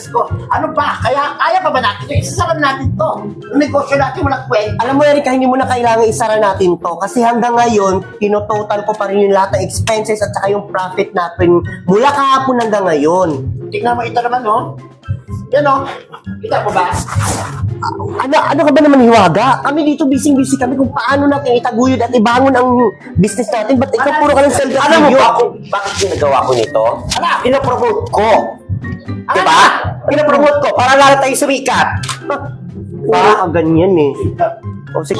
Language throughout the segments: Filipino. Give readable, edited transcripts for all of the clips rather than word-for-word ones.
ko. Ano ba? Kaya pa ba natin ito? Isasara natin to. Yung negosyo natin walang kwenta. Alam mo, Erika, hindi mo na kailangan isara natin to. Kasi hanggang ngayon, tinototal ko pa rin yung lahat ng expenses at saka yung profit natin mula kahapon hanggang ngayon. Tingnan mo ito naman, no? Yan, no? Kita mo ba? Ano ka ba naman hiwaga? Kami dito busy kami kung paano natin itaguyod at ibangon ang business natin. Ba't ikaw puro ka ng self-video? Alam mo ba kung bakit ginagawa ko nito? Ano? Pinopromote ko. Diba? Pinopromote ko para lalo tayo sumikat. Para ka ganyan eh. O sige.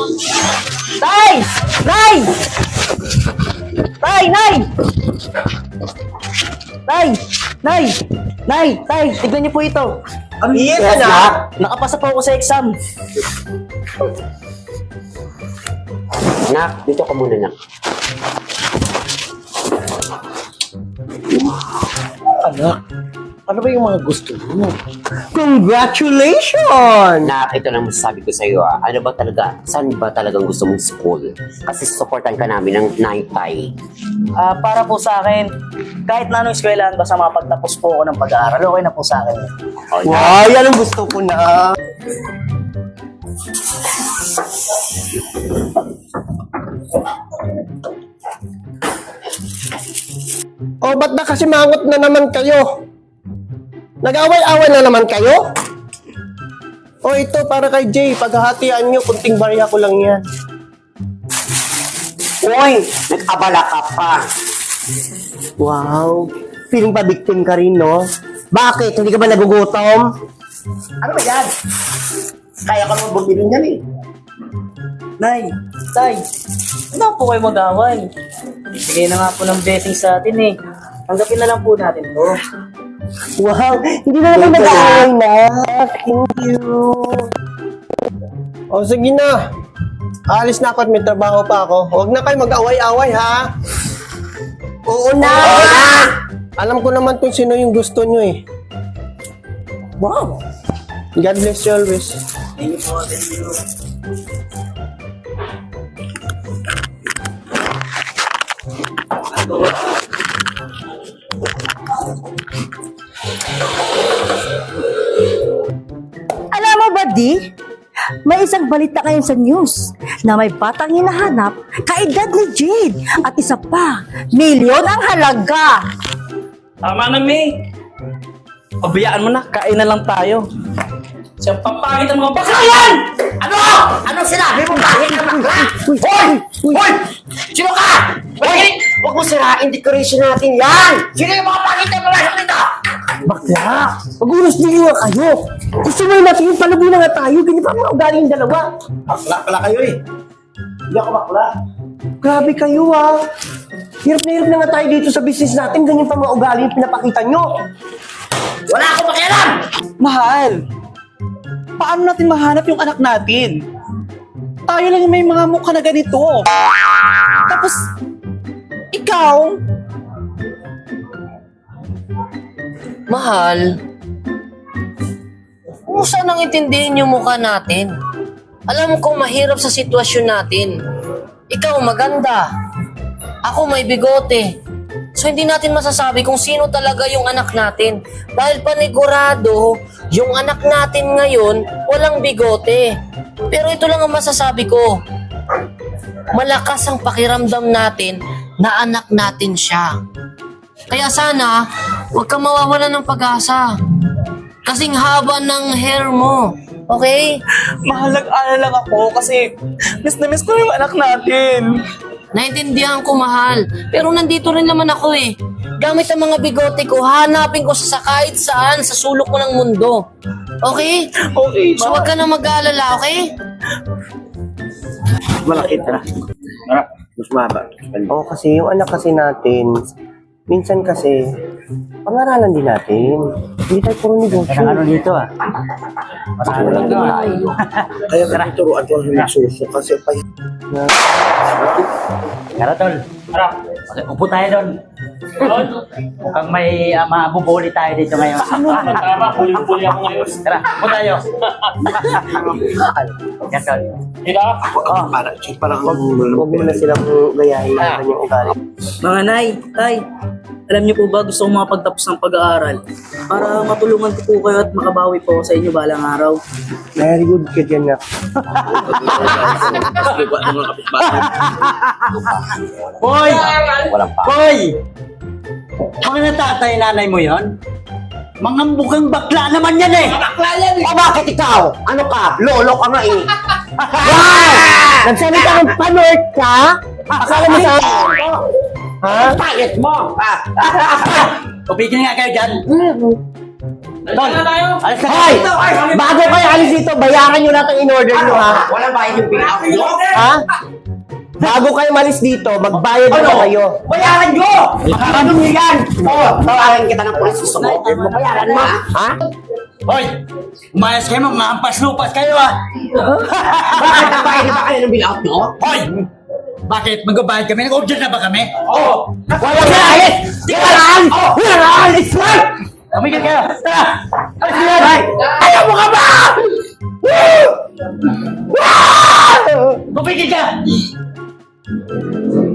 Tay! Nay! Tay! Nay! Tay! Nay! Nay! Tay! Tignan niyo po ito. Ano yan, anak? Nakapasa po ako sa exam. Nak, dito ka muna, nak. Anak, ano ba yung mga gusto mo? Congratulations! Na ito lang masasabi ko sa iyo, ano ba talaga, saan ba talagang gusto mong school? Kasi supportan ka namin ng naitay. Para po sa akin, kahit na anong eskwelahan, basta makapagtapos po ako ng pag-aaral, okay na po sa akin. Wow, yan ang gusto ko na. O, ba't na kasi mangot na naman kayo? Nag-away-away na naman kayo? O, ito para kay Jay. Paghahatian nyo, kunting barya ko lang yan. Uy, nag-abala ka pa. Wow, feeling pa victim ka rin, no? Bakit? Hindi ka ba nagugutom? Ano ba yan? Kaya ka mo bumili niyan eh. Nay, tay, ano po kayo mag-away? Bigay na nga po ng blessing sa atin eh. Tanggapin na lang po natin to. Wow, hindi na naman nag-aaway na. Thank you. O, sige na. Alis na ako at may trabaho pa ako. Huwag na kayo mag-away-away, ha? Oo na! Alam ko naman kung sino yung gusto nyo eh. Wow! God bless you always. Thank you po, thank you. Alam mo ba, Di? May isang balita ngayon sa news na may batang hinahanap kaedad ni Jade at isa pa, milyon ang halaga. Tama na, May. Pabayaan mo na, kain na lang tayo. Siyang papangit ang mga bakla yan! Ano? Anong sinabi mo? Bakit ka bakla? Hoy! Hoy! Sino ka? Hoy! Huwag mo sirain decoration natin yan! Sino yung mga pangit na mga dito? Bakla! Mag-unos din nga kayo! Gusto mo natin yung palubo na nga tayo, ganyan pa mga ugali yung dalawa. Bakla pala kayo eh. Hindi ako bakla. Grabe kayo ah! Hirap na nga tayo dito sa business natin, ganyan pa mga ugali yung pinapakita nyo. Wala akong pakialam! Mahal, paano natin mahanap yung anak natin? Tayo lang yung may mga mukha na ganito. Tapos, ikaw, Mahal, kung saan ang intindihin yung mukha natin? Alam ko mahirap sa sitwasyon natin. Ikaw maganda. Ako may bigote. So hindi natin masasabi kung sino talaga yung anak natin. Dahil panigurado, yung anak natin ngayon walang bigote. Pero ito lang ang masasabi ko. Malakas ang pakiramdam natin na anak natin siya. Kaya sana, huwag kang mawawalan ng pag-asa. Kasing haba ng hair mo. Okay? mahal, nag-alala lang ako kasi miss na miss ko yung anak natin. Naintindihan ko, mahal. Pero nandito rin naman ako eh. Gamit ang mga bigote ko, hanapin ko sa kahit saan, sa sulok ko ng mundo. Okay? Okay, So huwag ka na mag-aalala, okay? Malaki tara. Tara. Mas mahaba. Oo, kasi yung anak kasi natin, minsan kasi, pangaralan din natin. Hindi tayo puro negosyo. Ano dito ah? Walang din tayo. Kaya turuan ko ang magsuso kasi pa Tara, Tol. Tara. Upo tayo doon. Mukhang may mabubuli tayo dito ngayon. Tama, huli-huli ako ngayon. Tara, upo tayo. Yan, Tol. parang Huwag mo na silang gayahin na kanyang ugali. Mga nay, tay, Alam niyo po ba, gusto kong makapagtapos ng pag-aaral para matulungan ko po kayo at makabawi po ako sa inyo balang araw. Very good ka dyan na. Hoy! Walang pa. Hoy! Mga natatay nanay mo yon? Mga mukhang bakla naman yan eh! O bakit ikaw? Ano ka? Lolo ka nga eh. Nagsalita kang panort ka? Akala mo sa... Ha? Pangit mo. Pupigil nga kayo dyan! Tol! Alis na Hoy! kayo! Bago kayo alis dito, bayaran nyo lahat ang in-order nyo, ha? Walang bayad yung bill out nyo. Ha? Bago kayo malis dito, magbayad na kayo. Bayaran nyo! Ano nyo yan? Oo, tawagan kita ng polis. Gusto mo? Bayaran mo. Ha? Hoy! Umayos kayo, mga ampas-lupas kayo ah! Bakit nagbayad na ba kayo ng bill out nyo? Hoy! Bakit? Magbabayad kami? Nag-order na ba kami? Oo. Walang alis! Di ka lang! Walang alis! Tumigil kayo! Tara! Alis na yan! Ayaw mo ka ba? Tumigil ka!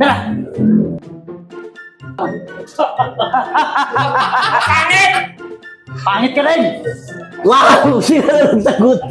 Tara! Pangit! Pangit ka rin! Wow! Sila lang tagot.